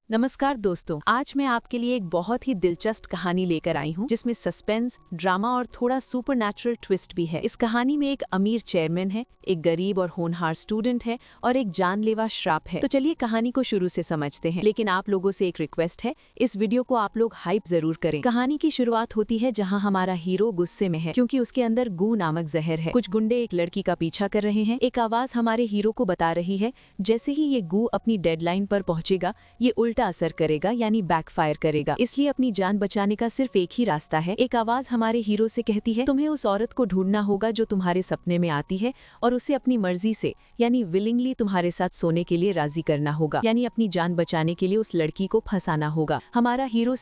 नमस्कार दोस्तों, आज मैं आपके लिए एक बहुत ही दिलचस्प कहानी लेकर आई हूँ जिसमें सस्पेंस, ड्रामा और थोड़ा सुपरनैचुरल ट्विस्ट भी है। इस कहानी में एक अमीर चेयरमैन है, एक गरीब और होनहार स्टूडेंट है और एक जानलेवा श्राप है। तो चलिए कहानी को शुरू से समझते हैं, लेकिन आप लोगों से एक रिक्वेस्ट है, इस वीडियो को आप लोग हाइप जरूर करें। कहानी की शुरुआत होती है जहाँ हमारा हीरो गुस्से में है क्योंकि उसके अंदर गू नामक जहर है। कुछ गुंडे एक लड़की का पीछा कर रहे हैं। एक आवाज हमारे हीरो को बता रही है जैसे ही ये गू अपनी डेडलाइन पर पहुंचेगा ये उल्टा असर करेगा, यानी बैकफायर करेगा। इसलिए अपनी जान बचाने का सिर्फ एक ही रास्ता है। एक आवाज हमारे हीरो से कहती है, तुम्हें उस औरत को ढूंढना होगा जो तुम्हारे सपने में आती है और उसे अपनी मर्जी से यानी विलिंगली तुम्हारे साथ सोने के लिए राजी करना होगा, यानी अपनी जान बचाने के लिए उस लड़की को फंसाना होगा। हमारा हीरो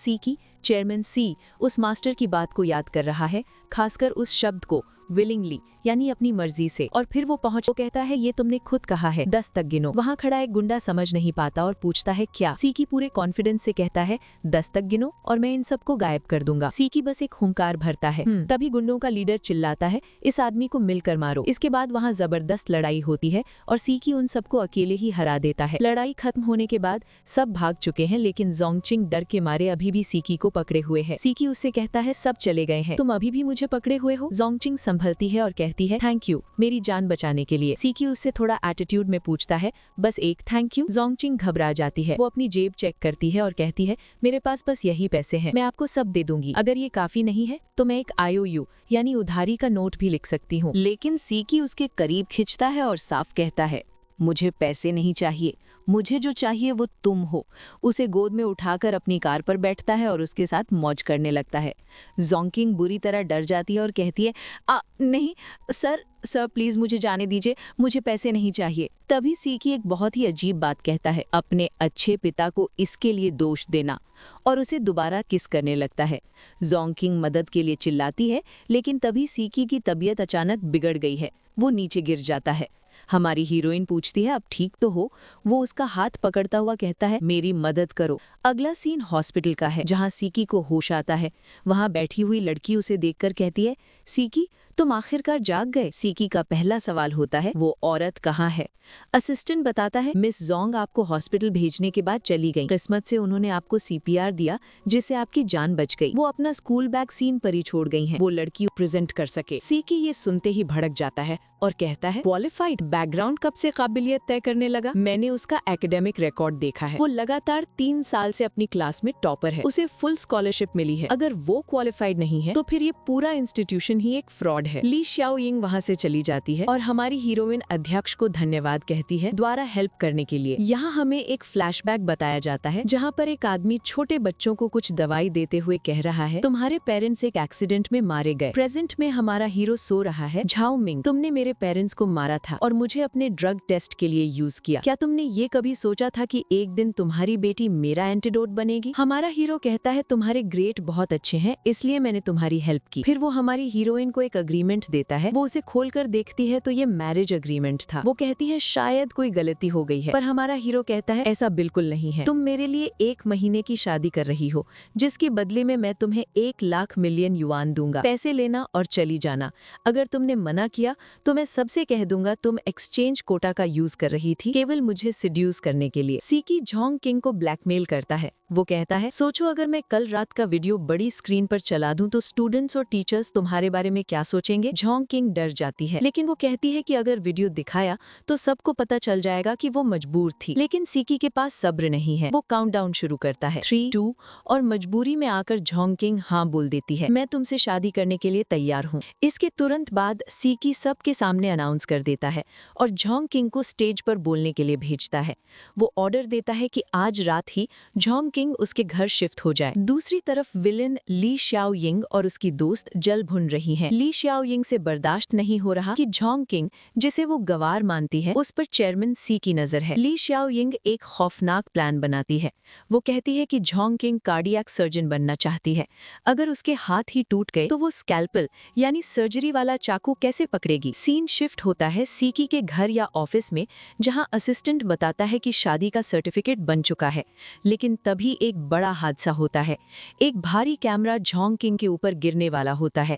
चेयरमैन सी उस मास्टर की बात को याद कर रहा है, खासकर उस शब्द को विलिंगली यानी अपनी मर्जी से। और फिर वो कहता है, ये तुमने खुद कहा है, 10 तक गिनो। वहाँ खड़ा एक गुंडा समझ नहीं पाता और पूछता है क्या? सी पूरे कॉन्फिडेंस से कहता है 10 तक गिनो और मैं इन सबको गायब कर दूंगा। सी बस एक हुंकार भरता है। तभी गुंडों का लीडर चिल्लाता है, इस आदमी को मिलकर मारो। इसके बाद वहाँ जबरदस्त लड़ाई होती है और सी उन सबको अकेले ही हरा देता है। लड़ाई खत्म होने के बाद सब भाग चुके हैं, लेकिन जोंगचिंग डर के मारे अभी भी सी को पकड़े हुए है। सी उससे कहता है, सब चले गए हैं, तुम अभी भी मुझे पकड़े हुए हो? जोंगचिंग संभलती है और कहती है, थैंक यू मेरी जान बचाने के लिए। सी उससे थोड़ा एटीट्यूड में पूछता है, बस एक थैंक यू? जोंगचिंग घबरा जाती है। वो अपनी जेब चेक करती है और कहती है, मेरे पास बस यही पैसे हैं, मैं आपको सब दे दूंगी। अगर ये काफी नहीं है तो मैं एक IOU यानी उधारी का नोट भी लिख सकती हूँ। लेकिन सी उसके करीब खिंचता है और साफ कहता है, मुझे पैसे नहीं चाहिए, मुझे जो चाहिए वो तुम हो। उसे गोद में उठाकर अपनी कार पर बैठता है और उसके साथ मौज करने लगता है। जोंगकिंग बुरी तरह डर जाती है और कहती है, नहीं सर प्लीज मुझे जाने दीजिए, मुझे पैसे नहीं चाहिए। तभी सी एक बहुत ही अजीब बात कहता है, अपने अच्छे पिता को इसके लिए दोष देना, और उसे दोबारा किस करने लगता है। जोंगकिंग मदद के लिए चिल्लाती है, लेकिन तभी सी की तबीयत अचानक बिगड़ गई है। वो नीचे गिर जाता है। हमारी हीरोइन पूछती है, अब ठीक तो हो? वो उसका हाथ पकड़ता हुआ कहता है, मेरी मदद करो। अगला सीन हॉस्पिटल का है जहां सी को होश आता है। वहां बैठी हुई लड़की उसे देखकर कहती है, सी तुम आखिरकार जाग गए। सी का पहला सवाल होता है, वो औरत कहाँ है? असिस्टेंट बताता है, मिस जोंग आपको हॉस्पिटल भेजने के बाद चली गई। किस्मत से उन्होंने आपको CPR दिया जिससे आपकी जान बच गई। वो अपना स्कूल बैग सीन पर ही छोड़ गई हैं। वो लड़की प्रेजेंट कर सके। सी ये सुनते ही भड़क जाता है और कहता है, क्वालिफाइड? बैकग्राउंड कब से काबिलियत तय करने लगा? मैंने उसका एकेडमिक रिकॉर्ड देखा है, वो लगातार 3 साल से अपनी क्लास में टॉपर है, उसे फुल स्कॉलरशिप मिली है। अगर वो क्वालिफाइड नहीं है तो फिर ये पूरा इंस्टीट्यूशन ही एक फ्रॉड है। ली शाओयिंग वहाँ से चली जाती है और हमारी हीरोइन अध्यक्ष को धन्यवाद कहती है द्वारा हेल्प करने के लिए। यहाँ हमें एक फ्लैशबैक बताया जाता है जहाँ पर एक आदमी छोटे बच्चों को कुछ दवाई देते हुए कह रहा है, तुम्हारे पेरेंट्स एक एक्सीडेंट में मारे गए। प्रेजेंट में हमारा हीरो सो रहा है, झाओ मिंग तुमने मेरे पेरेंट्स को मारा था और मुझे अपने ड्रग टेस्ट के लिए यूज किया। क्या तुमने ये कभी सोचा था कि एक दिन तुम्हारी बेटी मेरा एंटीडोट बनेगी? हमारा हीरो कहता है, तुम्हारे ग्रेड बहुत अच्छे हैं, इसलिए मैंने तुम्हारी हेल्प की। फिर वो हमारी हीरोइन को एक अग्रीमेंट देता है। वो उसे खोलकर देखती है तो ये मैरिज अग्रीमेंट था। वो कहती है, शायद कोई गलती हो गई है, पर हमारा हीरो कहता है, ऐसा बिल्कुल नहीं है। तुम मेरे लिए 1 महीने की शादी कर रही हो, जिसके बदले में मैं तुम्हें 1 लाख मिलियन युआन दूंगा। पैसे लेना और चली जाना। अगर तुमने मना किया तो मैं सबसे कह दूंगा तुम एक्सचेंज कोटा का यूज कर रही थी केवल मुझे सिड्यूस करने के लिए। सी जोंगकिंग को ब्लैकमेल करता है। वो कहता है, सोचो अगर मैं कल रात का वीडियो बड़ी स्क्रीन पर चला दूं तो स्टूडेंट्स और टीचर्स तुम्हारे बारे में क्या सोचेंगे? जोंगकिंग डर जाती है, लेकिन वो कहती है कि अगर वीडियो दिखाया तो सबको पता चल जाएगा कि वो मजबूर थी। लेकिन सी के पास सब्र नहीं है। वो काउंटडाउन शुरू करता है, 3, 2 और मजबूरी में आकर जोंगकिंग हाँ बोल देती है, मैं तुमसे शादी करने के लिए तैयार हूँ। इसके तुरंत बाद सी सबके सामने अनाउंस कर देता है और जोंगकिंग को स्टेज पर बोलने के लिए भेजता है। वो ऑर्डर देता है कि आज रात ही जोंगकिंग उसके घर शिफ्ट हो जाए। दूसरी तरफ विलेन ली शाओयिंग और उसकी दोस्त जल भुन रही हैं। ली शाओयिंग से बर्दाश्त नहीं हो रहा कि जोंगकिंग, जिसे वो गवार मानती है, उस पर चेयरमैन सी की नजर है। ली शाओयिंग एक खौफनाक प्लान बनाती है। वो कहती है कि जोंगकिंग कार्डियक सर्जन बनना चाहती है। अगर उसके हाथ ही टूट गए तो वो स्कैल्पल यानी सर्जरी वाला चाकू कैसे पकड़ेगी? सीन शिफ्ट होता है सी के घर या ऑफिस में, जहां असिस्टेंट बताता है कि शादी का सर्टिफिकेट बन चुका है। लेकिन तभी तभी एक बड़ा हादसा होता है। एक भारी कैमरा झोंग किंग के ऊपर गिरने वाला होता है।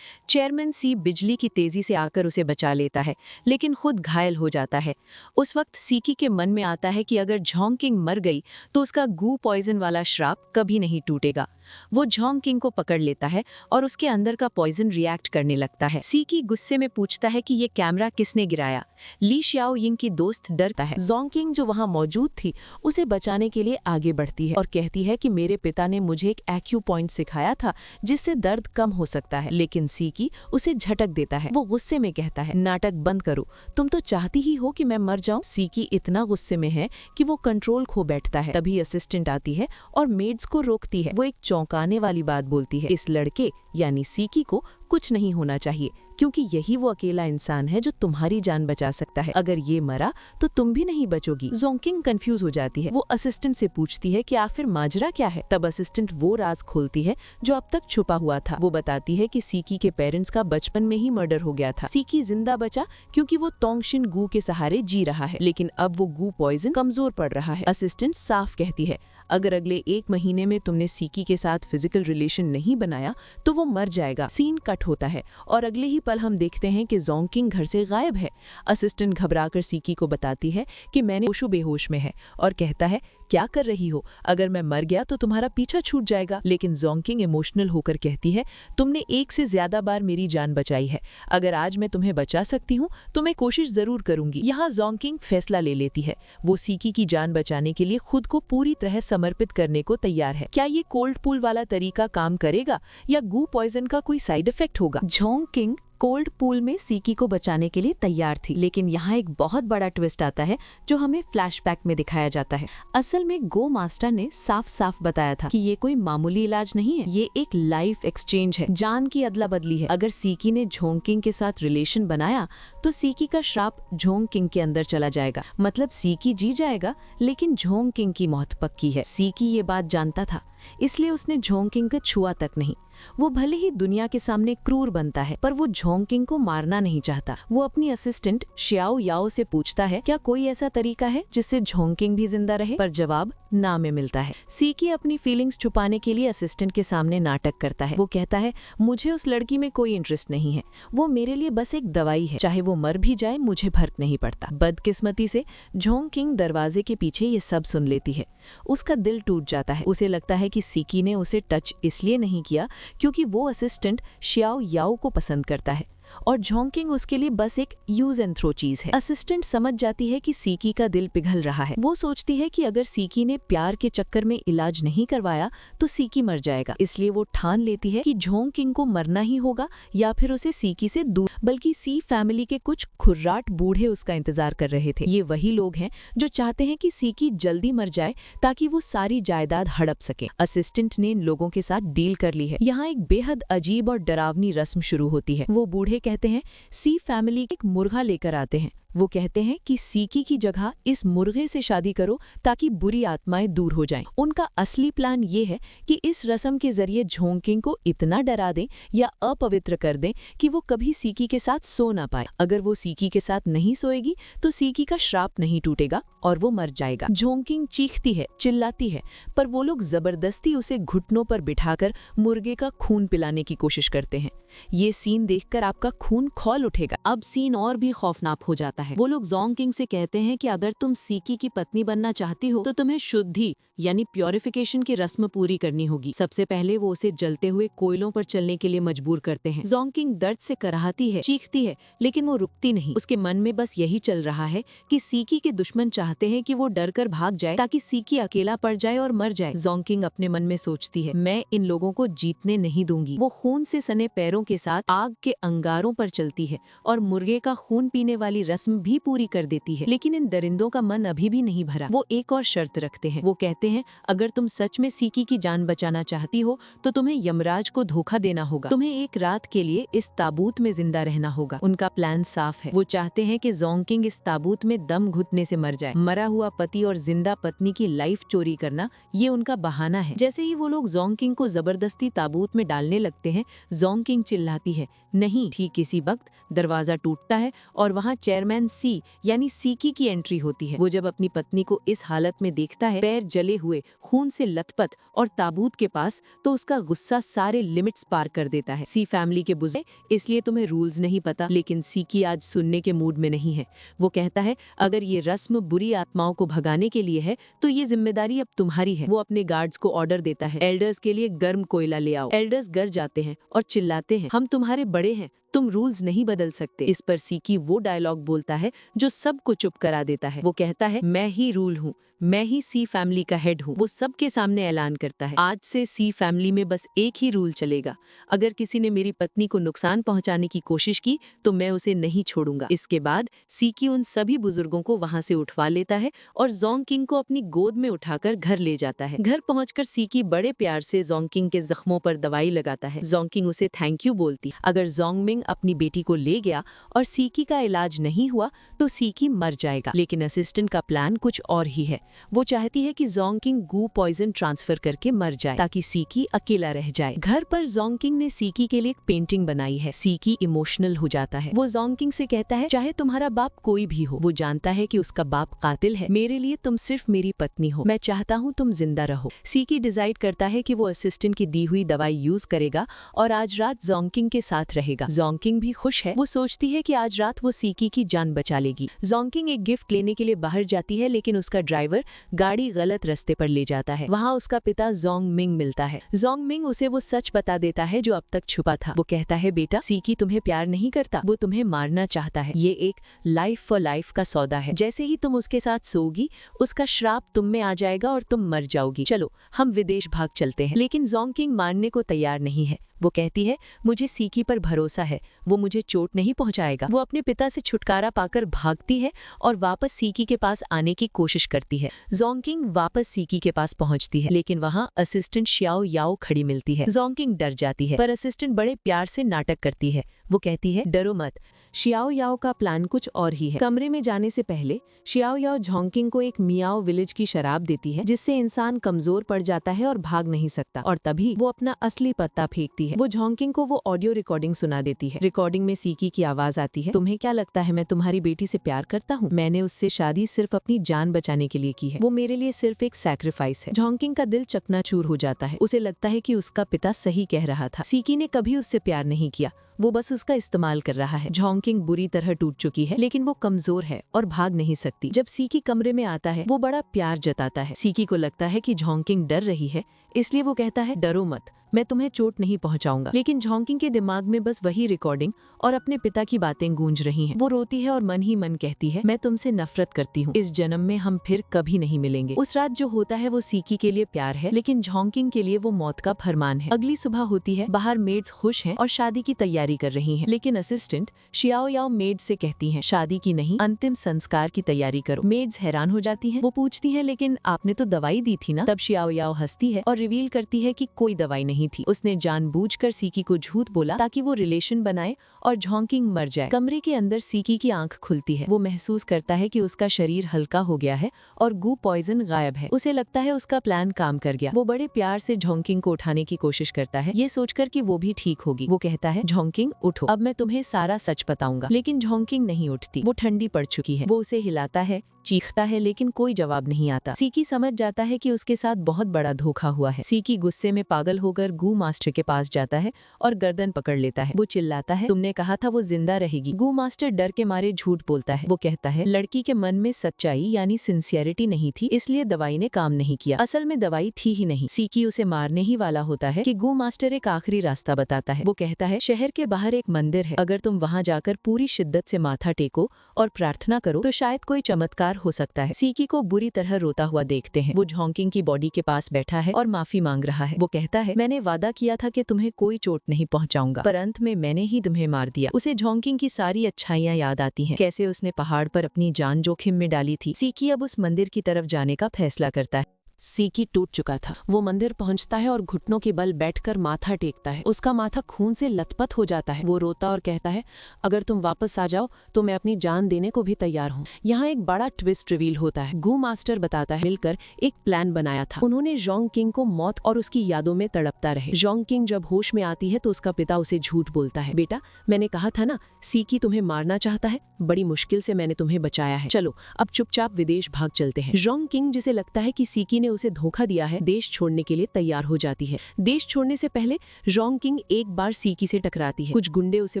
चेयरमैन सी बिजली की तेजी से आकर उसे बचा लेता है, लेकिन खुद घायल हो जाता है। उस वक्त सीकी के मन में आता है कि अगर झोंग किंग मर गई तो उसका गू पॉइजन वाला श्राप कभी नहीं टूटेगा। वो झोंग किंग को पकड़ लेता है और उसके अंदर का पॉइजन रिएक्ट करने लगता है। सीकी गुस्से में पूछता है कि ये कैमरा किसने गिराया। ली शाओ यिंग की दोस्त डरता है। जोंग किंग जो वहां मौजूद थी उसे बचाने के लिए आगे बढ़ती है और कहती है कि मेरे पिता ने मुझे एक एक्यू पॉइंट सिखाया था जिससे दर्द कम हो सकता है, लेकिन सीकी उसे झटक देता है। वो गुस्से में कहता है, नाटक बंद करो, तुम तो चाहती ही हो कि मैं मर जाऊं। सीकी इतना गुस्से में है कि वो कंट्रोल खो बैठता है। तभी असिस्टेंट आती है और मेड्स को रोकती है। वो एक चौंकाने वाली बात बोलती है, इस लड़के यानी सीकी को कुछ नहीं होना चाहिए, क्योंकि यही वो अकेला इंसान है जो तुम्हारी जान बचा सकता है। अगर ये मरा तो तुम भी नहीं बचोगी। जोंग किंग कंफ्यूज हो जाती है। वो असिस्टेंट से पूछती है कि आखिर माजरा क्या है। तब असिस्टेंट वो राज खोलती है जो अब तक छुपा हुआ था। वो बताती है कि सीकी के पेरेंट्स का बचपन में ही मर्डर हो गया था। सीकी जिंदा बचा क्योंकि वो तोंगशिन गू के सहारे जी रहा है, लेकिन अब वो गू पॉइजन कमजोर पड़ रहा है। असिस्टेंट साफ कहती है, अगर अगले 1 महीने में तुमने सीकी के साथ फिजिकल रिलेशन नहीं बनाया तो वो मर जाएगा। सीन कट होता है और अगले ही पल हम देखते हैं कि जोंग किंग घर से गायब है। असिस्टेंट घबराकर सीकी को बताती है कि मैंने होशो बेहोश में है और कहता है, क्या कर रही हो, अगर मैं मर गया तो तुम्हारा पीछा छूट जाएगा। लेकिन जोंग किंग इमोशनल होकर कहती है, तुमने 1 से ज्यादा बार मेरी जान बचाई है, अगर आज मैं तुम्हें बचा सकती हूँ तो मैं कोशिश जरूर करूंगी। यहाँ जोंग किंग फैसला ले लेती है। वो सीकी की जान बचाने के लिए खुद को पूरी तरह समर्पित करने को तैयार है। क्या ये कोल्ड पूल वाला तरीका काम करेगा या गू पॉइजन का कोई साइड इफेक्ट होगा? झोंग किंग कोल्ड पूल में सीकी को बचाने के लिए तैयार थी, लेकिन यहाँ एक बहुत बड़ा ट्विस्ट आता है जो हमें फ्लैशबैक में दिखाया जाता है। असल में गो मास्टर ने साफ साफ बताया था कि ये कोई मामूली इलाज नहीं है, ये एक लाइफ एक्सचेंज है, जान की अदला बदली है। अगर सीकी ने झोंग किंग के साथ रिलेशन बनाया तो सीकी का श्राप झोंग किंग के अंदर चला जाएगा, मतलब सीकी जी जाएगा लेकिन झोंग किंग की मौत पक्की है। सीकी ये बात जानता था, इसलिए उसने झोंग किंग को छुआ तक नहीं। वो भले ही दुनिया के सामने क्रूर बनता है, पर वो झोंग किंग को मारना नहीं चाहता। वो अपनी असिस्टेंट श्याओ याओ से पूछता है, क्या कोई ऐसा तरीका है जिससे झोंग किंग भी जिंदा रहे, पर जवाब ना में मिलता है। सीकी अपनी फीलिंग्स छुपाने के लिए असिस्टेंट के सामने नाटक करता है। वो कहता है, मुझे उस लड़की में कोई इंटरेस्ट नहीं है, वो मेरे लिए बस एक दवाई है, चाहे वो मर भी जाए मुझे फर्क नहीं पड़ता। बदकिस्मती से झोंग किंग दरवाजे के पीछे ये सब सुन लेती है। उसका दिल टूट जाता है। उसे लगता है कि सीकी ने उसे टच इसलिए नहीं किया क्योंकि वो असिस्टेंट श्याओ याओ को पसंद करता है और झोंग किंग उसके लिए बस एक यूज एंड थ्रो चीज है। असिस्टेंट समझ जाती है कि सीकी का दिल पिघल रहा है। वो सोचती है कि अगर सीकी ने प्यार के चक्कर में इलाज नहीं करवाया तो सीकी मर जाएगा, इसलिए वो ठान लेती है कि झोंग किंग को मरना ही होगा या फिर उसे सीकी से दूर। बल्कि सी फैमिली के कुछ खुर्राट बूढ़े उसका इंतजार कर रहे थे। ये वही लोग हैं जो चाहते हैं कि सीकी जल्दी मर जाए ताकि वो सारी जायदाद हड़प सके। असिस्टेंट ने इन लोगों के साथ डील कर ली है। यहाँ एक बेहद अजीब और डरावनी रस्म शुरू होती है। वो बूढ़े कहते हैं, सी फैमिली एक मुर्गा लेकर आते हैं। वो कहते हैं कि सीकी की जगह इस मुर्गे से शादी करो ताकि बुरी आत्माएं दूर हो जाएं। उनका असली प्लान ये है कि इस रस्म के जरिए झोंग किंग को इतना डरा दें या अपवित्र कर दें कि वो कभी सीकी के साथ सो ना पाए। अगर वो सीकी के साथ नहीं सोएगी तो सीकी का श्राप नहीं टूटेगा और वो मर जाएगा। झोंग किंग चीखती है, चिल्लाती है, पर वो लोग जबरदस्ती उसे घुटनों पर बिठाकर मुर्गे का खून पिलाने की कोशिश करते हैं। ये सीन देखकर आपका खून खौल उठेगा। अब सीन और भी खौफनाक हो जाता है। वो लोग जोंग किंग से कहते हैं कि अगर तुम सीकी की पत्नी बनना चाहती हो तो तुम्हें शुद्धि यानी प्योरिफिकेशन की रस्म पूरी करनी होगी। सबसे पहले वो उसे जलते हुए कोयलों पर चलने के लिए मजबूर करते हैं। जोंग किंग दर्द से कराहती है, चीखती है, लेकिन वो रुकती नहीं। उसके मन में बस यही चल रहा है कि सीकी के दुश्मन चाहते हैं कि वो डर कर भाग जाए ताकि सीकी अकेला पड़ जाए और मर जाए। जोंग किंग अपने मन में सोचती है, मैं इन लोगों को जीतने नहीं दूंगी। वो खून से सने पैरों के साथ आग के अंगारों पर चलती है और मुर्गे का खून पीने वाली रस्म भी पूरी कर देती है। लेकिन इन दरिंदों का मन अभी भी नहीं भरा। वो एक और शर्त रखते हैं। वो कहते हैं, अगर तुम सच में सीकी की जान बचाना चाहती हो तो तुम्हें यमराज को धोखा देना होगा। तुम्हें एक रात के लिए इस ताबूत में जिंदा रहना होगा। उनका प्लान साफ है। वो चाहते हैं कि जोंग किंग इस ताबूत में दम घुटने से मर जाए। मरा हुआ पति और जिंदा पत्नी की लाइफ चोरी करना ये उनका बहाना है। जैसे ही वो लोग जोंग किंग को जबरदस्ती ताबूत में डालने लगते हैं, जोंग किंग चिल्लाती है, नहीं। ठीक इसी वक्त दरवाजा टूटता है और वहाँ चेयरमैन प्लान सी यानी सीकी की एंट्री होती है। वो जब अपनी पत्नी को इस हालत में देखता है, पैर जले हुए, खून से लथपथ और ताबूत के पास, तो उसका गुस्सा सारे लिमिट्स पार कर देता है। सी फैमिली के बुजुर्ग, इसलिए तुम्हें रूल्स नहीं पता, लेकिन सीकी आज सुनने के मूड में नहीं है। वो कहता है अगर ये रस्म बुरी आत्माओं को भगाने के लिए है तो ये जिम्मेदारी अब तुम्हारी है। वो अपने गार्ड्स को ऑर्डर देता है, एल्डर्स के लिए गर्म कोयला ले आओ। एल्डर्स गर जाते हैं और चिल्लाते हैं, हम तुम्हारे बड़े हैं, तुम रूल्स नहीं बदल सकते। इस पर सीकी वो डायलॉग बोलता है जो सबको चुप करा देता है। वो कहता है मैं ही रूल हूँ, मैं ही सी फैमिली का हेड हूँ। वो सबके सामने ऐलान करता है आज से सी फैमिली में बस एक ही रूल चलेगा, अगर किसी ने मेरी पत्नी को नुकसान पहुंचाने की कोशिश की तो मैं उसे नहीं छोड़ूंगा। इसके बाद सीकी उन सभी बुजुर्गों को वहां से उठवा लेता है और जोंग किंग को अपनी गोद में उठाकर घर ले जाता है। घर पहुंचकर सीकी बड़े प्यार से जोंग किंग के जख्मों पर दवाई लगाता है। जोंग किंग उसे थैंक यू बोलती। अगर जोंग मिंग अपनी बेटी को ले गया और सीकी का इलाज नहीं हुआ तो सीकी मर जाएगा, लेकिन असिस्टेंट का प्लान कुछ और ही है। वो चाहती है कि जोंग किंग गू पॉइजन ट्रांसफर करके मर जाए ताकि सीकी अकेला रह जाए। घर पर जोंग किंग ने सीकी के लिए एक पेंटिंग बनाई है। सीकी इमोशनल हो जाता है। वो जोंग किंग से कहता है चाहे तुम्हारा बाप कोई भी हो, वो जानता है कि उसका बाप कातिल है, मेरे लिए तुम सिर्फ मेरी पत्नी हो, मैं चाहता हूँ तुम जिंदा रहो। सीकी डिसाइड करता है कि वो असिस्टेंट की दी हुई दवाई यूज करेगा और आज रात जोंग किंग के साथ रहेगा। जोंग किंग भी खुश है। वो सोचती है कि आज रात वो सीकी की जान बचा लेगी। जोंग किंग एक गिफ्ट लेने के लिए बाहर जाती है, लेकिन उसका ड्राइवर गाड़ी गलत रास्ते पर ले जाता है। वहाँ उसका पिता जोंग मिंग मिलता है। जोंग मिंग उसे वो सच बता देता है जो अब तक छुपा था। वो कहता है बेटा, सीकी तुम्हें प्यार नहीं करता, वो तुम्हें मारना चाहता है। ये एक लाइफ फॉर लाइफ का सौदा है। जैसे ही तुम उसके साथ सोओगी उसका श्राप तुम में आ जाएगा और तुम मर जाओगी। चलो हम विदेश भाग चलते हैं। लेकिन जोंग किंग मानने को तैयार नहीं है। वो कहती है मुझे सीकी पर भरोसा है, वो मुझे चोट नहीं पहुंचाएगा। वो अपने पिता से छुटकारा पाकर भागती है और वापस सीकी के पास आने की कोशिश करती है। जोंग किंग वापस सीकी के पास पहुंचती है, लेकिन वहां असिस्टेंट शियाओ याओ खड़ी मिलती है। जोंग किंग डर जाती है, पर असिस्टेंट बड़े प्यार से नाटक करती है। वो कहती है डरो मत, शियाओ याओ का प्लान कुछ और ही है। कमरे में जाने से पहले शियाओ याओ जोंग किंग को एक मियाओ विलेज की शराब देती है, जिससे इंसान कमजोर पड़ जाता है और भाग नहीं सकता। और तभी वो अपना असली पत्ता फेंकती है। वो जोंग किंग को वो ऑडियो रिकॉर्डिंग सुना देती है। रिकॉर्डिंग में सीकी की आवाज आती है, तुम्हें क्या लगता है मैं तुम्हारी बेटी से प्यार करता हूँ? मैंने उससे शादी सिर्फ अपनी जान बचाने के लिए की है, वो मेरे लिए सिर्फ एक सैक्रिफाइस है। जोंग किंग का दिल चकनाचूर हो जाता है। उसे लगता है कि उसका पिता सही कह रहा था। सीकी ने कभी उससे प्यार नहीं किया, वो बस उसका इस्तेमाल कर रहा है। जोंग किंग बुरी तरह टूट चुकी है, लेकिन वो कमजोर है और भाग नहीं सकती। जब सीकी कमरे में आता है वो बड़ा प्यार जताता है। सीकी को लगता है कि जोंग किंग डर रही है, इसलिए वो कहता है डरो मत, मैं तुम्हें चोट नहीं पहुंचाऊंगा। लेकिन जोंग किंग के दिमाग में बस वही रिकॉर्डिंग और अपने पिता की बातें गूंज रही हैं। वो रोती है और मन ही मन कहती है मैं तुमसे नफरत करती हूँ, इस जन्म में हम फिर कभी नहीं मिलेंगे। उस रात जो होता है वो सीकी के लिए प्यार है, लेकिन जोंग किंग के लिए वो मौत का फरमान है। अगली सुबह होती है, बाहर मेड्स खुश हैं और शादी की तैयारी कर रही हैं, लेकिन असिस्टेंट शियाओ याओ मेड से कहती हैं शादी की नहीं, अंतिम संस्कार की तैयारी करो। मेड्स हैरान हो जाती हैं। वो पूछती हैं लेकिन आपने तो दवाई दी थी ना? तब शियाओ याओ हंसती है और रिवील करती है कि कोई दवाई नहीं थी। उसने जानबूझकर सीकी को झूठ बोला ताकि वो रिलेशन बनाए और जोंग किंग मर जाए। कमरे के अंदर सीकी की आंख खुलती है। वो महसूस करता है कि उसका शरीर हल्का हो गया है और गू पॉइजन गायब है। उसे लगता है उसका प्लान काम कर गया। वो बड़े प्यार से जोंग किंग को उठाने की कोशिश करता है, ये सोचकर कि वो भी ठीक होगी। वो कहता है जोंग किंग उठो, अब मैं तुम्हें सारा सच बताऊंगा। लेकिन जोंग किंग नहीं उठती, वो ठंडी पड़ चुकी है। वो उसे हिलाता है, चीखता है, लेकिन कोई जवाब नहीं आता। सीकी समझ जाता है कि उसके साथ बहुत बड़ा धोखा हुआ है। सीकी गुस्से में पागल होकर गू मास्टर के पास जाता है और गर्दन पकड़ लेता है। वो चिल्लाता है तुमने कहा था वो जिंदा रहेगी। गू मास्टर डर के मारे झूठ बोलता है। वो कहता है लड़की के मन में सच्चाई यानी सिंसियरिटी नहीं थी, इसलिए दवाई ने काम नहीं किया। असल में दवाई थी ही नहीं। सीकी उसे मारने ही वाला होता है कि गू मास्टर एक आखिरी रास्ता बताता है। वो कहता है शहर के बाहर एक मंदिर है, अगर तुम वहाँ जाकर पूरी शिद्दत से माथा टेको और प्रार्थना करो तो शायद कोई चमत्कार हो सकता है। सीकी को बुरी तरह रोता हुआ देखते हैं। वो जोंग किंग की बॉडी के पास बैठा है और माफी मांग रहा है। वो कहता है मैंने वादा किया था कि तुम्हें कोई चोट नहीं पहुंचाऊंगा, पर अंत में मैंने ही तुम्हें मार दिया। उसे जोंग किंग की सारी अच्छाइयां याद आती हैं, कैसे उसने पहाड़ पर अपनी जान जोखिम में डाली थी। सीकी अब उस मंदिर की तरफ जाने का फैसला करता है। सीकी टूट चुका था। वो मंदिर पहुंचता है और घुटनों के बल बैठकर माथा टेकता है। उसका माथा खून से लथपथ हो जाता है। वो रोता और कहता है, अगर तुम वापस आ जाओ तो मैं अपनी जान देने को भी तैयार हूँ। यहाँ एक बड़ा ट्विस्ट रिवील होता है। गू मास्टर बताता है मिलकर एक प्लान बनाया था। उन्होंने जोंग किंग को मौत और उसकी यादों में तड़पता रहे। जोंग किंग जब होश में आती है तो उसका पिता उसे झूठ बोलता है, बेटा मैंने कहा था ना सीकी तुम्हें मारना चाहता है, बड़ी मुश्किल से मैंने तुम्हें बचाया है, चलो अब चुपचाप विदेश भाग चलते हैं। जोंग किंग जिसे लगता है कि सीकी ने उसे धोखा दिया है, देश छोड़ने के लिए तैयार हो जाती है। देश छोड़ने से पहले जोंग किंग एक बार सीकी से टकराती है। कुछ गुंडे उसे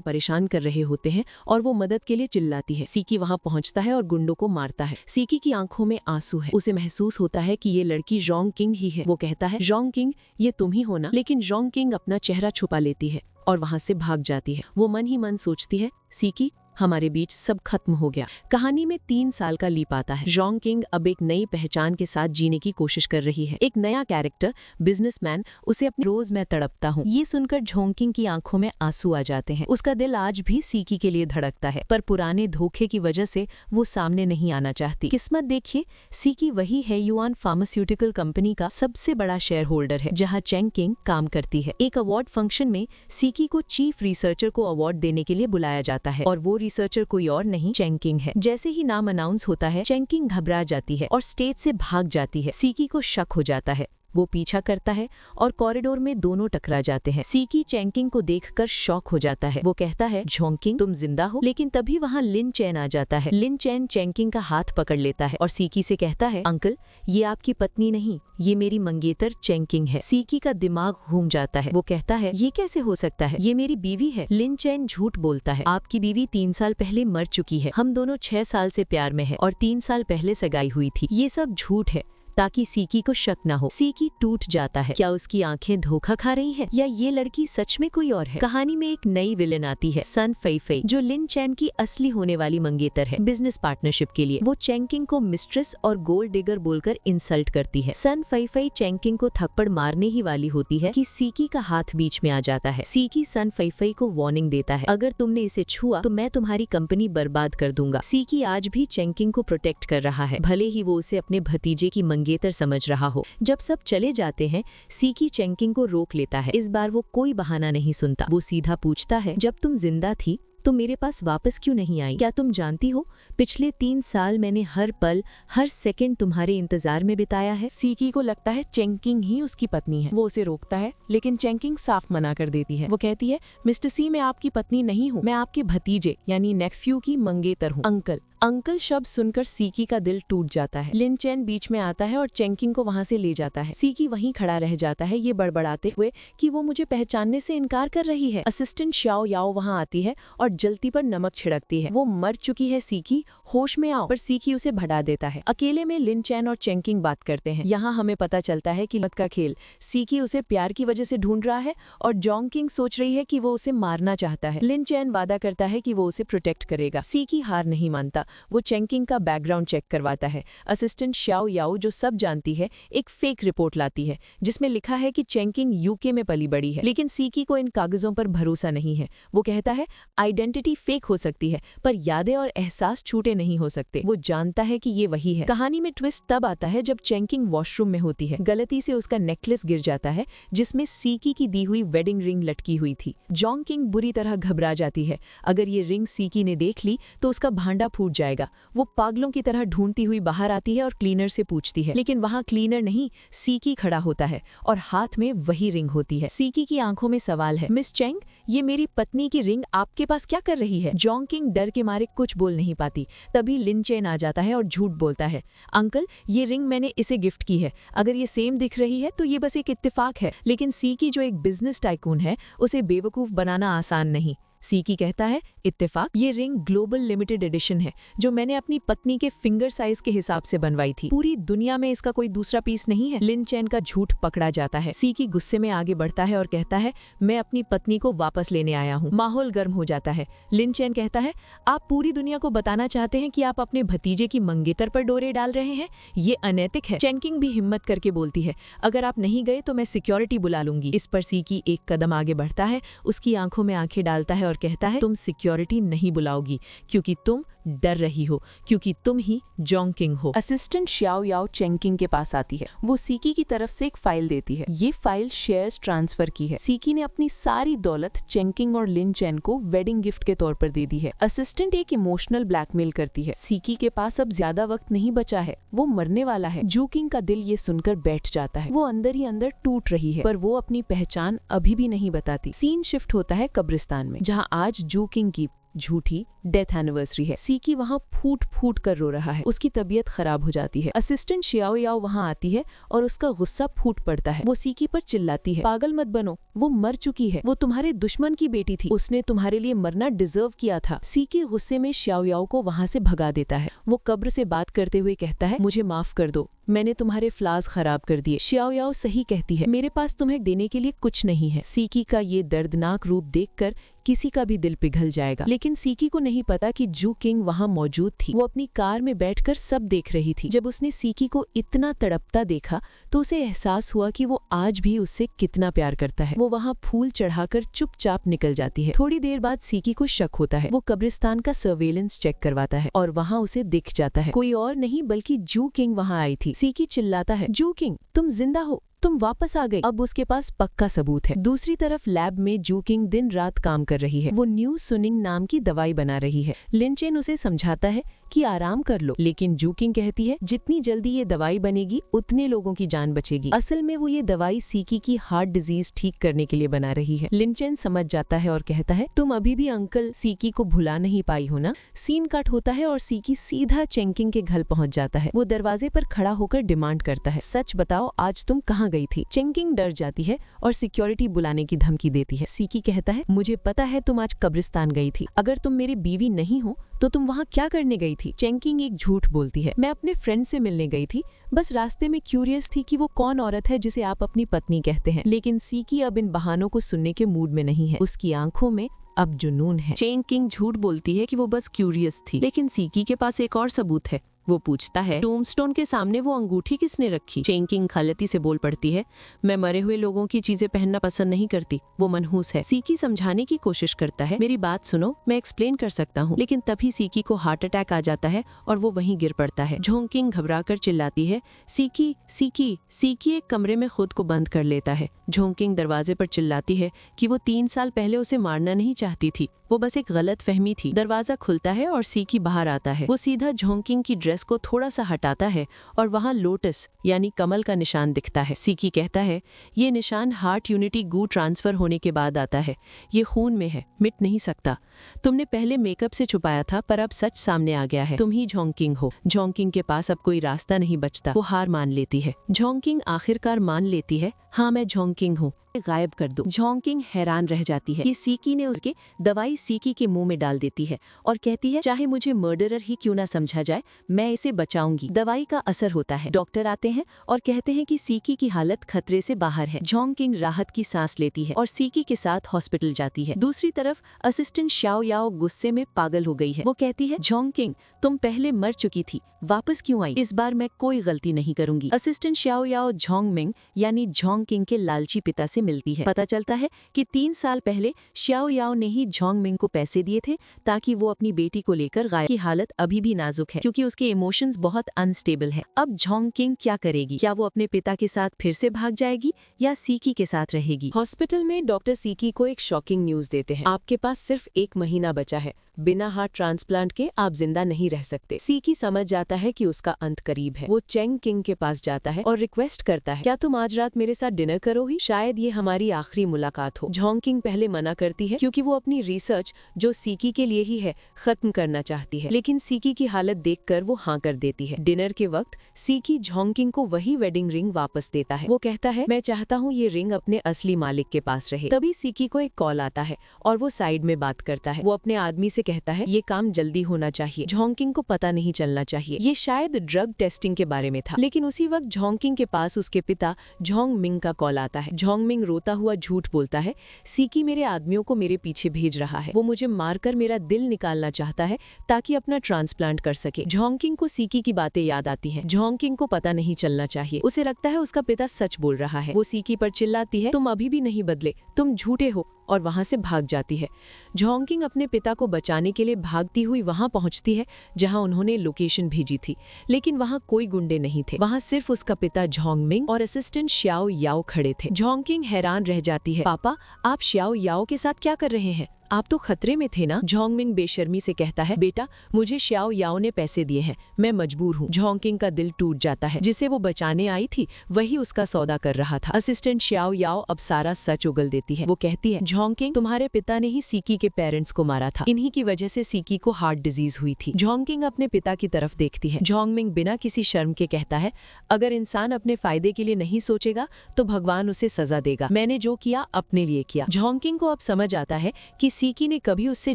परेशान कर रहे होते हैं और वो मदद के लिए चिल्लाती है। सीकी वहां पहुंचता है और गुंडों को मारता है। सीकी की आंखों में आंसू है। उसे महसूस होता है कि ये लड़की जोंग किंग ही है। वो कहता है, जोंग किंग ये तुम ही हो ना? लेकिन जोंग किंग अपना चेहरा छुपा लेती है और वहां से भाग जाती है। वो मन ही मन सोचती है, सीकी हमारे बीच सब खत्म हो गया। कहानी में 3 साल का लीप आता है। जोंग किंग अब एक नई पहचान के साथ जीने की कोशिश कर रही है। एक नया कैरेक्टर बिजनेसमैन उसे अपने रोज मैं तड़पता हूँ ये सुनकर जोंग किंग की आंखों में आंसू आ जाते हैं। उसका दिल आज भी सीकी के लिए धड़कता है, पर पुराने धोखे की वजह से वो सामने नहीं आना चाहती। किस्मत देखिए, सीकी वही है युआन फार्मास्यूटिकल कंपनी का सबसे बड़ा शेयर होल्डर है जहाँ चेंग किंग काम करती है। एक अवार्ड फंक्शन में सीकी को चीफ रिसर्चर को अवार्ड देने के लिए बुलाया जाता है और वो रिसर्चर कोई और नहीं चेंग किंग है। जैसे ही नाम अनाउंस होता है चेंग किंग घबरा जाती है और स्टेज से भाग जाती है। सीकी को शक हो जाता है। वो पीछा करता है और कॉरिडोर में दोनों टकरा जाते हैं। सीकी चेंग किंग को देखकर शॉक हो जाता है। वो कहता है, जोंग किंग तुम जिंदा हो? लेकिन तभी वहाँ लिन चैन आ जाता है। लिन चैन चेंग किंग का हाथ पकड़ लेता है और सीकी से कहता है, अंकल ये आपकी पत्नी नहीं, ये मेरी मंगेतर चेंग किंग है। सीकी का दिमाग घूम जाता है। वो कहता है, ये कैसे हो सकता है? ये मेरी बीवी है। लिन चैन झूठ बोलता है, आपकी बीवी 3 साल पहले मर चुकी है। हम दोनों 6 साल से प्यार में है और 3 साल पहले सगाई हुई थी। ये सब झूठ है ताकि सीकी को शक न हो। सीकी टूट जाता है। क्या उसकी आंखें धोखा खा रही हैं या ये लड़की सच में कोई और है? कहानी में एक नई विलेन आती है, सन फई फई, जो लिन चैन की असली होने वाली मंगेतर है। बिजनेस पार्टनरशिप के लिए वो चेंग किंग को मिस्ट्रेस और गोल्ड डिगर बोलकर इंसल्ट करती है। सन फई फई चेंग किंग को थप्पड़ मारने ही वाली होती है कि सीकी का हाथ बीच में आ जाता है। सीकी सन फई फई को वार्निंग देता है, अगर तुमने इसे छुआ तो मैं तुम्हारी कंपनी बर्बाद कर दूंगा। सीकी आज भी चेंग किंग को प्रोटेक्ट कर रहा है, भले ही वो उसे अपने भतीजे की मंगेतर समझ रहा हो। जब सब चले जाते हैं सीकी चेंग किंग को रोक लेता है। इस बार वो कोई बहाना नहीं सुनता। वो सीधा पूछता है, जब तुम जिंदा थी तो मेरे पास वापस क्यों नहीं आई? क्या तुम जानती हो पिछले 3 साल मैंने हर पल हर सेकंड तुम्हारे इंतजार में बिताया है। सीकी को लगता है चेंग किंग ही उसकी पत्नी है। वो उसे रोकता है लेकिन चेंग किंग साफ मना कर देती है। वो कहती है, मिस्टर सी मैं आपकी पत्नी नहीं हूँ, मैं आपके भतीजे यानी नेफ्यू की मंगेतर हूँ। अंकल अंकल शब्द सुनकर सीकी का दिल टूट जाता है। लिन चैन बीच में आता है और चेंग किंग को वहां से ले जाता है। सीकी वहीं खड़ा रह जाता है ये बड़बड़ाते हुए कि वो मुझे पहचानने से इनकार कर रही है। असिस्टेंट शाओ याओ वहां आती है और जलती पर नमक छिड़कती है। वो मर चुकी है सीकी, होश में आओ, पर सीकी उसे भगा देता है। अकेले में लिन चैन और चेंग किंग बात करते हैं। यहाँ हमें पता चलता है कि मत का खेल, सीकी उसे प्यार की वजह से ढूंढ रहा है और जोंग किंग सोच रही है कि वो उसे मारना चाहता है। लिन चैन वादा करता है कि वो उसे प्रोटेक्ट करेगा। सीकी हार नहीं मानता। वो चेंग किंग का बैकग्राउंड चेक करवाता है। असिस्टेंट शाओ याओ जो सब जानती है एक फेक रिपोर्ट लाती है जिसमें लिखा है कि चेंग किंग यूके में पली बड़ी है, लेकिन सीकी को इन कागजों पर भरोसा नहीं है। वो कहता है आइडेंटिटी फेक हो सकती है पर यादें और एहसास छूटे नहीं हो सकते। वो जानता है कि ये वही है। कहानी में ट्विस्ट तब आता है जब चेंग किंग वॉशरूम में होती है। गलती से उसका नेकलेस गिर जाता है जिसमें सीकी की दी हुई वेडिंग रिंग लटकी हुई थी। जोंग किंग बुरी तरह घबरा जाती है, अगर ये रिंग सीकी ने देख ली तो उसका भांडा फूट जाएगा। वो पागलों की तरह ढूंढती हुई बाहर आती है और क्लीनर से पूछती है, लेकिन वहां क्लीनर नहीं सीकी खड़ा होता है और हाथ में वही रिंग होती है। सीकी की आंखों में सवाल है, मिस चेंग ये मेरी पत्नी की रिंग आपके पास क्या कर रही है? जोंग किंग डर के मारे कुछ बोल नहीं पाती। तभी लिन चेन आ जाता है और झूठ बोलता है, अंकल ये रिंग मैंने इसे गिफ्ट की है, अगर ये सेम दिख रही है तो ये बस एक इत्तेफाक है। लेकिन सीकी जो एक बिजनेस टाइकून है उसे बेवकूफ बनाना आसान नहीं। सीकी कहता है, इत्तेफाक ये रिंग ग्लोबल लिमिटेड एडिशन है जो मैंने अपनी पत्नी के फिंगर साइज के हिसाब से बनवाई थी, पूरी दुनिया में इसका कोई दूसरा पीस नहीं है। लिन चैन का झूठ पकड़ा जाता है। सीकी गुस्से में आगे बढ़ता है और कहता है, मैं अपनी पत्नी को वापस लेने आया हूँ। माहौल गर्म हो जाता है। लिन चैन कहता है, आप पूरी दुनिया को बताना चाहते हैं कि आप अपने भतीजे की मंगेतर पर डोरे डाल रहे हैं, ये अनैतिक है। चेंग किंग भी हिम्मत करके बोलती है, अगर आप नहीं गए तो मैं सिक्योरिटी बुला लूंगी। इस पर सीकी एक कदम आगे बढ़ता है, उसकी आंखों में आंखें डालता है और कहता है, तुम सिक्योरिटी नहीं बुलाओगी क्योंकि तुम डर रही हो क्योंकि तुम ही जोंगकिंग हो। असिस्टेंट श्याओ याओ चेंगकिंग के पास आती है। वो सीकी की तरफ से एक फाइल देती है। ये फाइल शेयर्स ट्रांसफर की है। सीकी ने अपनी सारी दौलत चेंगकिंग और लिन चेन को वेडिंग गिफ्ट के तौर पर दे दी है। असिस्टेंट एक इमोशनल ब्लैकमेल करती है। सीकी के पास अब ज्यादा वक्त नहीं बचा है, वो मरने वाला है। जूकिंग का दिल ये सुनकर बैठ जाता है। वो अंदर ही अंदर टूट रही है, पर वो अपनी पहचान अभी भी नहीं बताती। सीन शिफ्ट होता है कब्रिस्तान में, जहाँ आज जूकिंग की झूठी डेथ एनिवर्सरी है। सीकी वहाँ फूट फूट कर रो रहा है। उसकी तबीयत खराब हो जाती है। असिस्टेंट श्याओ याओ वहाँ आती है और उसका गुस्सा फूट पड़ता है। वो सीकी पर चिल्लाती है, पागल मत बनो, वो मर चुकी है, वो तुम्हारे दुश्मन की बेटी थी, उसने तुम्हारे लिए मरना डिजर्व किया था। सीकी गुस्से में श्याओ याओ को वहाँ से भगा देता है। वो कब्र से बात करते हुए कहता है, मुझे माफ कर दो, मैंने तुम्हारे फ्लावर्स खराब कर दिए। श्याओ याओ सही कहती है, मेरे पास तुम्हें देने के लिए कुछ नहीं है। सीकी का ये दर्दनाक रूप देखकर किसी का भी दिल पिघल जाएगा, लेकिन सीकी को नहीं पता कि जू किंग वहाँ मौजूद थी। वो अपनी कार में बैठकर सब देख रही थी। जब उसने सीकी को इतना तड़पता देखा तो उसे एहसास हुआ कि वो आज भी उससे कितना प्यार करता है। वो वहाँ फूल चढ़ाकर चुपचाप निकल जाती है। थोड़ी देर बाद सीकी को शक होता है। वो कब्रिस्तान का सर्वेलेंस चेक करवाता है और वहाँ उसे दिख जाता है कोई और नहीं बल्कि जू किंग वहाँ आई थी। सीकी चिल्लाता है, जू किंग तुम जिंदा हो, तुम वापस आ गए। अब उसके पास पक्का सबूत है। दूसरी तरफ लैब में जूकिंग दिन रात काम कर रही है। वो न्यू सुनिंग नाम की दवाई बना रही है। लिनचेन उसे समझाता है कि आराम कर लो, लेकिन जूकिंग कहती है जितनी जल्दी ये दवाई बनेगी उतने लोगों की जान बचेगी। असल में वो ये दवाई सीकी की हार्ट डिजीज ठीक करने के लिए बना रही है। लिनचेन समझ जाता है और कहता है, तुम अभी भी अंकल सीकी को भुला नहीं पाई हो ना। सीन कट होता है और सीकी सीधा चेंकिंग के घर पहुंच जाता है। वो दरवाजे पर खड़ा होकर डिमांड करता है, सच बताओ आज तुम कहाँ गई थी। चेंकिंग डर जाती है और सिक्योरिटी बुलाने की धमकी देती है। सीकी कहता है, मुझे पता है तुम आज कब्रिस्तान गई थी, अगर तुम मेरी बीवी नहीं हो तो तुम वहाँ क्या करने गई थी। चेंकिंग एक झूठ बोलती है, मैं अपने फ्रेंड से मिलने गई थी, बस रास्ते में क्यूरियस थी कि वो कौन औरत है जिसे आप अपनी पत्नी कहते हैं। लेकिन सीकी अब इन बहानों को सुनने के मूड में नहीं है। उसकी आंखों में अब जुनून है। चेंकिंग झूठ बोलती है कि वो बस क्यूरियस थी, लेकिन सीकी के पास एक और सबूत है। वो पूछता है, टूम्बस्टोन के सामने वो अंगूठी किसने रखी। चेंकिंग खलती से बोल पड़ती है, मैं मरे हुए लोगों की चीजें पहनना पसंद नहीं करती, वो मनहूस है। सीकी समझाने की कोशिश करता है, मेरी बात सुनो, मैं एक्सप्लेन कर सकता हूँ। लेकिन तभी सीकी को हार्ट अटैक आ जाता है और वो वहीं गिर पड़ता है। झोंकिंग घबराकर चिल्लाती है, सीकी सीकी। सीकी एक कमरे में खुद को बंद कर लेता है। झोंकिंग दरवाजे पर चिल्लाती है कि वो 3 साल पहले उसे मारना नहीं चाहती थी, वो बस एक गलत फहमी थी। दरवाजा खुलता है और सीकी बाहर आता है। वो सीधा झोंकिंग की ड्रेस को थोड़ा सा हटाता है और वहाँ लोटस यानी कमल का निशान दिखता है। सीकी कहता है, ये निशान हार्ट यूनिटी गू ट्रांसफर होने के बाद आता है, ये खून में है, मिट नहीं सकता। तुमने पहले मेकअप से छुपाया था, पर अब सच सामने आ गया है, तुम ही झोंकिंग हो। झोंकिंग के पास अब कोई रास्ता नहीं बचता, वो हार मान लेती है। झोंकिंग आखिरकार मान लेती है, हाँ मैं झोंकिंग हूँ, गायब कर दो। झोंकिंग हैरान रह जाती है कि सीकी ने उसके दवाई सीकी के मुंह में डाल देती है और कहती है, चाहे मुझे मर्डरर ही क्यों ना समझा जाए, मैं इसे बचाऊंगी। दवाई का असर होता है। डॉक्टर आते हैं और कहते हैं कि सीकी की हालत खतरे से बाहर है। झोंकिंग राहत की सांस लेती है और सीकी के साथ हॉस्पिटल जाती है। दूसरी तरफ असिस्टेंट श्याओ याओ गुस्से में पागल हो गई है। वो कहती है, झोंकिंग तुम पहले मर चुकी थी, वापस क्यों आई? इस बार मैं कोई गलती नहीं करूंगी। असिस्टेंट श्याओ याओ झोंगमिंग यानी झोंकिंग के लालची पिता से मिलती है। पता चलता है कि 3 साल पहले श्याओ याओ ने ही झोंगमिंग को पैसे दिए थे ताकि वो अपनी बेटी को लेकर गायब। की हालत अभी भी नाजुक है क्योंकि उसके इमोशंस बहुत अनस्टेबल है। अब झोंकिंग क्या करेगी? क्या वो अपने पिता के साथ फिर से भाग जाएगी या सीकी के साथ रहेगी? हॉस्पिटल में डॉक्टर सीकी को एक शॉकिंग न्यूज देते हैं, आपके पास सिर्फ 1 महीना बचा है, बिना हार्ट ट्रांसप्लांट के आप जिंदा नहीं रह सकते। सीकी समझ जाता है कि उसका अंत करीब है। वो चेंग किंग के पास जाता है और रिक्वेस्ट करता है, क्या तुम आज रात मेरे साथ डिनर करोगी? शायद ये हमारी आखिरी मुलाकात हो। झोंकिंग पहले मना करती है क्योंकि वो अपनी रिसर्च जो सीकी के लिए ही है खत्म करना चाहती है, लेकिन सीकी की हालत देखकर वो हाँ कर देती है। डिनर के वक्त सीकी झोंकिंग को वही वेडिंग रिंग वापस देता है। वो कहता है, मैं चाहता हूँ ये रिंग अपने असली मालिक के पास रहे। तभी सीकी को एक कॉल आता है और वो साइड में बात करता है। वो अपने आदमी से कहता है, ये काम जल्दी होना चाहिए, झोंकिंग को पता नहीं चलना चाहिए। ये शायद ड्रग टेस्टिंग के बारे में था। लेकिन उसी वक्त झोंकिंग के पास उसके पिता झोंगमिंग का कॉल आता है। झोंगमिंग रोता हुआ झूठ बोलता है, सीकी मेरे आदमियों को मेरे पीछे भेज रहा है, वो मुझे मारकर मेरा दिल निकालना चाहता है ताकि अपना ट्रांसप्लांट कर सके। झोंकिंग को सीकी की बातें याद आती हैं। झोंकिंग को पता नहीं चलना चाहिए, उसे लगता है उसका पिता सच बोल रहा है। वो सीकी पर चिल्लाती है, तुम अभी भी नहीं बदले, तुम झूठे हो, और वहां से भाग जाती है। झोंगकिंग अपने पिता को बचाने के लिए भागती हुई वहां पहुंचती है जहां उन्होंने लोकेशन भेजी थी, लेकिन वहां कोई गुंडे नहीं थे। वहां सिर्फ उसका पिता झोंगमिंग और असिस्टेंट श्याओ याओ खड़े थे। झोंगकिंग हैरान रह जाती है, पापा आप श्याओ याओ के साथ क्या कर रहे हैं? आप तो खतरे में थे ना? झोंगमिंग बेशर्मी से कहता है, बेटा मुझे श्याओ याओ ने पैसे दिए हैं, मैं मजबूर हूँ। झोंगकिंग का दिल टूट जाता है, जिसे वो बचाने आई थी वही उसका सौदा कर रहा था। असिस्टेंट श्याओ याओ अब सारा सच उगल देती है। वो कहती है, झोंगकिंग तुम्हारे पिता ने ही सीकी के पेरेंट्स को मारा था, इन्हीं की वजह से सीकी को हार्ट डिजीज हुई थी। झोंगकिंग अपने पिता की तरफ देखती है। झोंगमिंग बिना किसी शर्म के कहता है, अगर इंसान अपने फायदे के लिए नहीं सोचेगा तो भगवान उसे सजा देगा। मैंने जो किया अपने लिए किया। झोंगकिंग को अब समझ आता है कि सीकी ने कभी उससे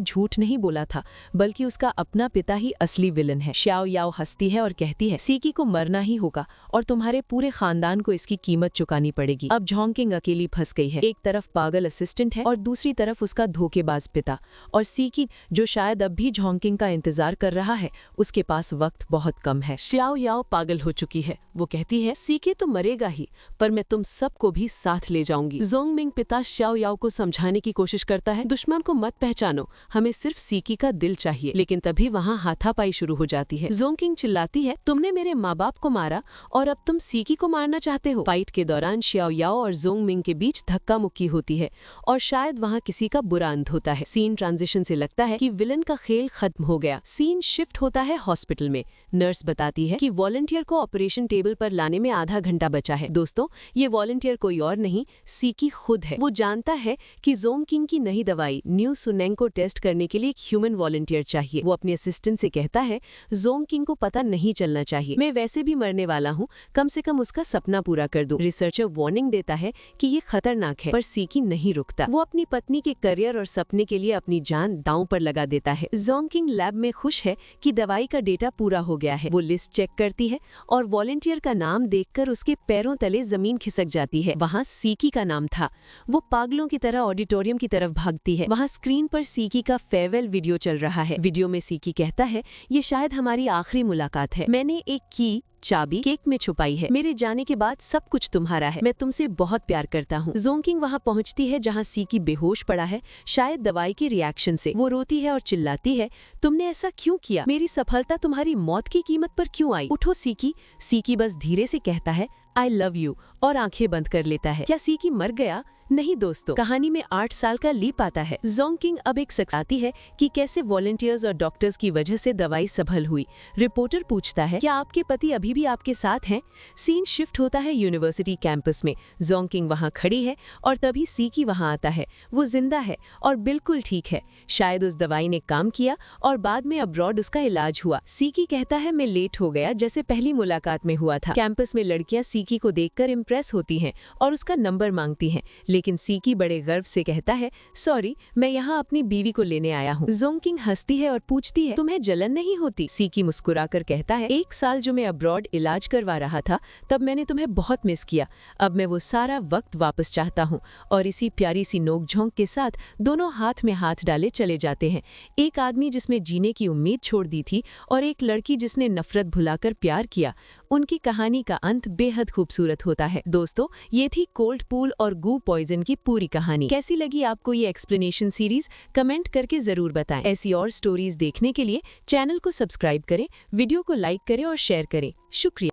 झूठ नहीं बोला था, बल्कि उसका अपना पिता ही असली विलन है। श्याओ याओ हंसती है और कहती है, सीकी को मरना ही होगा और तुम्हारे पूरे खानदान को इसकी कीमत चुकानी पड़ेगी। अब झोंगकिंग अकेली फंस गई है। एक तरफ पागल असिस्टेंट है और दूसरी तरफ उसका धोखेबाज पिता, और सीकी जो शायद अब भी झोंगकिंग का इंतजार कर रहा है, उसके पास वक्त बहुत कम है। श्याओ याओ पागल हो चुकी है। वो कहती है, सीके तो मरेगा ही, पर मैं तुम सबको भी साथ ले जाऊंगी। झोंगमिंग पिता श्याओ याओ को समझाने की कोशिश करता है, दुश्मन को मत पहचानो, हमें सिर्फ सीकी का दिल चाहिए। लेकिन तभी वहाँ हाथापाई शुरू हो जाती है। झोंगकिंग चिल्लाती है, तुमने मेरे माँ बाप को मारा और अब तुम सीकी को मारना चाहते हो। फाइट के दौरान श्याओ याओ और झोंगमिंग के बीच धक्का मुक्की होती है और शायद वहाँ किसी का बुरा अंत होता है। सीन ट्रांजिशन से लगता है कि विलन का खेल खत्म हो गया। सीन शिफ्ट होता है हॉस्पिटल में। नर्स बताती है कि वॉलंटियर को ऑपरेशन टेबल पर लाने में आधा घंटा बचा है। दोस्तों, ये वॉलंटियर कोई और नहीं, सीकी खुद है। वो जानता है कि झोंगकिंग की नई दवाई न्यू सुनेंग को टेस्ट करने के लिए एक ह्यूमन वॉलंटियर चाहिए। वो अपने असिस्टेंट से कहता है, झोंगकिंग को पता नहीं चलना चाहिए, मैं वैसे भी मरने वाला हूँ, कम से कम उसका सपना पूरा कर दूं। रिसर्चर वार्निंग देता है कि ये खतरनाक है, पर सीकी नहीं रुकता। वो अपनी पत्नी के करियर और सपने के लिए अपनी जान दांव पर लगा देता है। झोंगकिंग लैब में खुश है कि दवाई का डेटा पूरा हो गया है। वो लिस्ट चेक करती है और वॉलंटियर का नाम देखकर उसके पैरों तले जमीन खिसक जाती है। वहाँ सीकी का नाम था। वो पागलों की तरह ऑडिटोरियम की तरफ भागती है। वहाँ स्क्रीन पर सीकी का फेयरवेल वीडियो चल रहा है। वीडियो में सीकी कहता है, ये शायद हमारी आखिरी मुलाकात है। मैंने एक चाबी केक में छुपाई है। मेरे जाने के बाद सब कुछ तुम्हारा है। मैं तुमसे बहुत प्यार करता हूँ। झोंगकिंग वहाँ पहुँचती है जहाँ सीकी बेहोश पड़ा है, शायद दवाई के रिएक्शन से। वो रोती है और चिल्लाती है, तुमने ऐसा क्यों किया? मेरी सफलता तुम्हारी मौत की कीमत पर क्यों आई? उठो सीकी। सीकी बस धीरे से कहता है, आई लव यू, और आंखें बंद कर लेता है। क्या सीकी मर गया? नहीं दोस्तों, कहानी में 8 साल का लीप आता है। झोंगकिंग अब एक शख्स आती है कि कैसे वॉलंटियर्स और डॉक्टर्स की वजह से दवाई सफल हुई। रिपोर्टर पूछता है, क्या आपके पति अभी भी आपके साथ हैं? सीन शिफ्ट होता है यूनिवर्सिटी कैंपस में। झोंगकिंग वहाँ खड़ी है और तभी सीकी वहाँ आता है। वो जिंदा है और बिल्कुल ठीक है। शायद उस दवाई ने काम किया और बाद में अब्रॉड उसका इलाज हुआ। सीकी कहता है, मैं लेट हो गया, जैसे पहली मुलाकात में हुआ था। कैंपस में लड़कियां सीकी को देखकर इम्प्रेस होती हैं और उसका नंबर मांगती हैं, लेकिन सीकी बड़े गर्व से कहता है, सॉरी, मैं यहाँ अपनी बीवी को लेने आया हूँ। झोंगकिंग हंसती है और पूछती है, तुम्हें जलन नहीं होती? सीकी मुस्कुराकर कहता है, 1 साल जो मैं अब्रॉड इलाज करवा रहा था, तब मैंने तुम्हें बहुत मिस किया। अब मैं वो सारा वक्त वापस चाहता हूँ। और इसी प्यारी सी नोक-झोंक के साथ दोनों हाथ में हाथ डाले चले जाते हैं। एक आदमी जिसमें जीने की उम्मीद छोड़ दी थी और एक लड़की जिसने नफरत भुलाकर प्यार किया। उनकी कहानी का अंत बेहद खूबसूरत होता है। दोस्तों, ये थी कोल्ड पूल और गू पॉइजन की पूरी कहानी। कैसी लगी आपको ये एक्सप्लेनेशन सीरीज? कमेंट करके जरूर बताएं। ऐसी और स्टोरीज देखने के लिए चैनल को सब्सक्राइब करें, वीडियो को लाइक करें और शेयर करें। शुक्रिया।